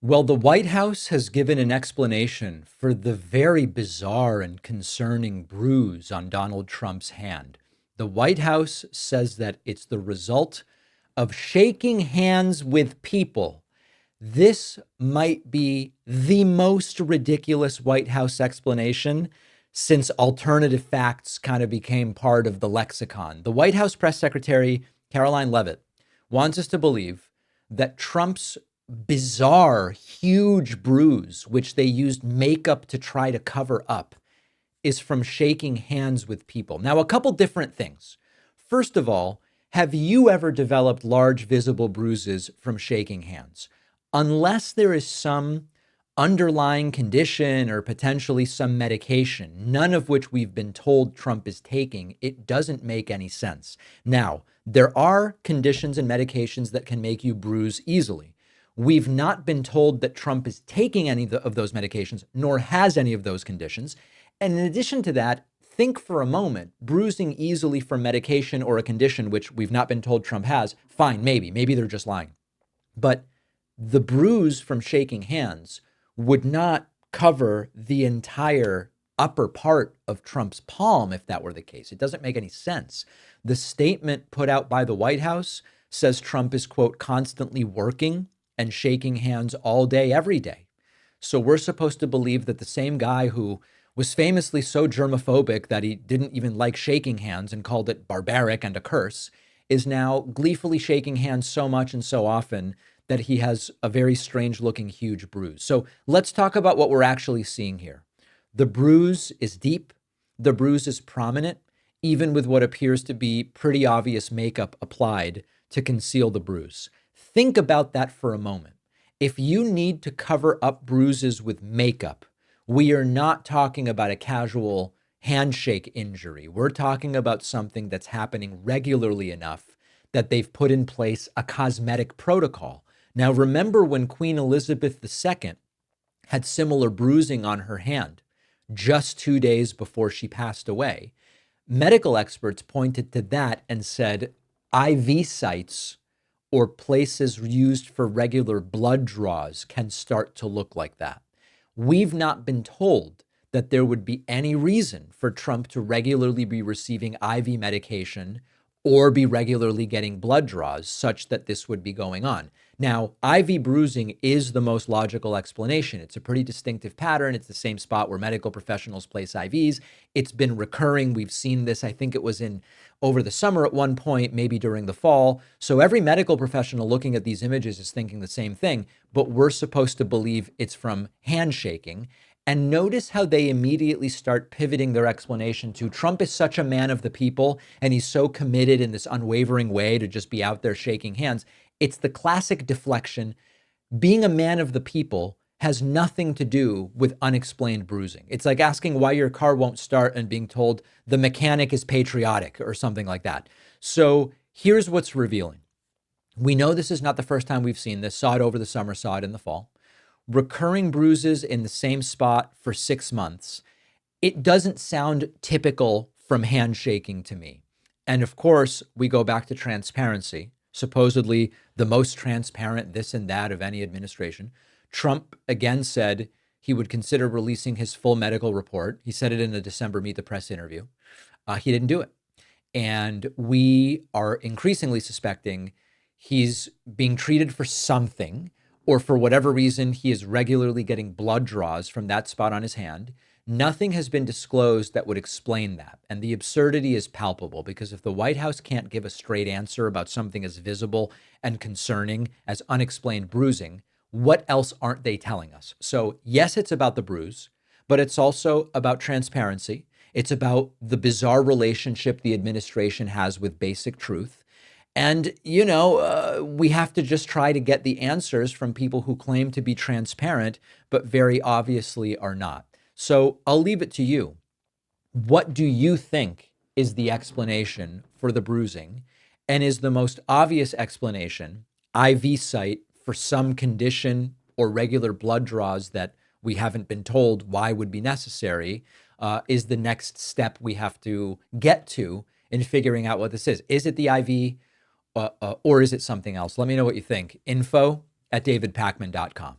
Well, the White House has given an explanation for the very bizarre and concerning bruise on Donald Trump's hand. The White House says that it's the result of shaking hands with people. This might be the most ridiculous White House explanation since alternative facts kind of became part of the lexicon. The White House press secretary, Caroline Leavitt, wants us to believe that Trump's bizarre, huge bruise, which they used makeup to try to cover up, is from shaking hands with people. Now, a couple different things. First of all, have you ever developed large visible bruises from shaking hands? Unless there is some underlying condition or potentially some medication, none of which we've been told Trump is taking, it doesn't make any sense. Now, there are conditions and medications that can make you bruise easily. We've not been told that Trump is taking any of those medications, nor has any of those conditions. And in addition to that, think for a moment, bruising easily from medication or a condition which we've not been told Trump has, fine, maybe they're just lying. But the bruise from shaking hands would not cover the entire upper part of Trump's palm if that were the case. It doesn't make any sense. The statement put out by the White House says Trump is, quote, constantly working and shaking hands all day, every day. So we're supposed to believe that the same guy who was famously so germophobic that he didn't even like shaking hands and called it barbaric and a curse is now gleefully shaking hands so much and so often that he has a very strange looking huge bruise. So let's talk about what we're actually seeing here. The bruise is deep. The bruise is prominent, even with what appears to be pretty obvious makeup applied to conceal the bruise. Think about that for a moment. If you need to cover up bruises with makeup, we are not talking about a casual handshake injury. We're talking about something that's happening regularly enough that they've put in place a cosmetic protocol. Now, remember when Queen Elizabeth II had similar bruising on her hand just 2 days before she passed away? Medical experts pointed to that and said IV sites or places used for regular blood draws can start to look like that. We've not been told that there would be any reason for Trump to regularly be receiving IV medication or be regularly getting blood draws such that this would be going on. Now, IV bruising is the most logical explanation. It's a pretty distinctive pattern. It's the same spot where medical professionals place IVs. It's been recurring. We've seen this, I think it was in over the summer at one point, maybe during the fall. So every medical professional looking at these images is thinking the same thing, but we're supposed to believe it's from handshaking. And notice how they immediately start pivoting their explanation to Trump is such a man of the people and he's so committed in this unwavering way to just be out there shaking hands. It's the classic deflection. Being a man of the people has nothing to do with unexplained bruising. It's like asking why your car won't start and being told the mechanic is patriotic or something like that. So here's what's revealing. We know this is not the first time we've seen this. Saw it over the summer, saw it in the fall. Recurring bruises in the same spot for 6 months. It doesn't sound typical from handshaking to me. And of course, we go back to transparency, supposedly the most transparent this and that of any administration. Trump again said he would consider releasing his full medical report. He said it in a December Meet the Press interview. He didn't do it. And we are increasingly suspecting he's being treated for something, or for whatever reason, he is regularly getting blood draws from that spot on his hand. Nothing has been disclosed that would explain that. And the absurdity is palpable because if the White House can't give a straight answer about something as visible and concerning as unexplained bruising, what else aren't they telling us? So yes, it's about the bruise, but it's also about transparency. It's about the bizarre relationship the administration has with basic truth. And, we have to just try to get the answers from people who claim to be transparent, but very obviously are not. So I'll leave it to you. What do you think is the explanation for the bruising? And is the most obvious explanation IV site for some condition or regular blood draws that we haven't been told why would be necessary? Is the next step we have to get to in figuring out what this is? Is it the IV? Or is it something else? Let me know what you think. Info@davidpakman.com.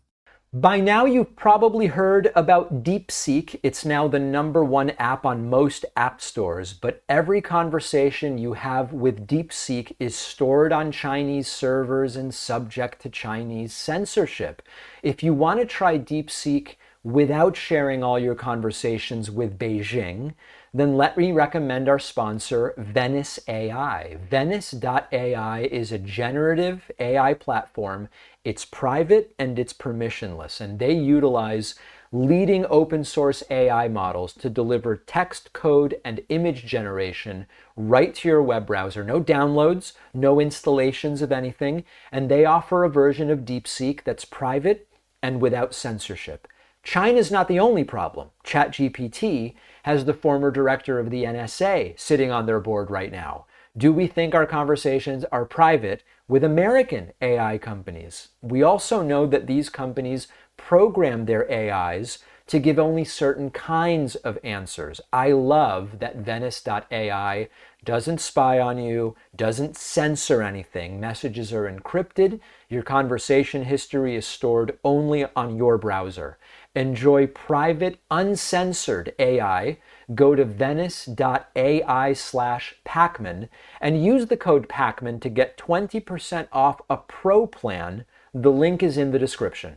By now, you've probably heard about DeepSeek. It's now the #1 app on most app stores, but every conversation you have with DeepSeek is stored on Chinese servers and subject to Chinese censorship. If you want to try DeepSeek without sharing all your conversations with Beijing, then let me recommend our sponsor, Venice AI. Venice.ai is a generative AI platform. It's private and it's permissionless, and they utilize leading open source AI models to deliver text, code, and image generation right to your web browser. No downloads, no installations of anything, and they offer a version of DeepSeek that's private and without censorship. China's not the only problem. ChatGPT has the former director of the NSA sitting on their board right now. Do we think our conversations are private with American AI companies? We also know that these companies program their AIs to give only certain kinds of answers. I love that Venice.ai doesn't spy on you, doesn't censor anything. Messages are encrypted. Your conversation history is stored only on your browser. Enjoy private, uncensored AI. Go to venice.ai/Pacman and use the code Pacman to get 20% off a pro plan. The link is in the description.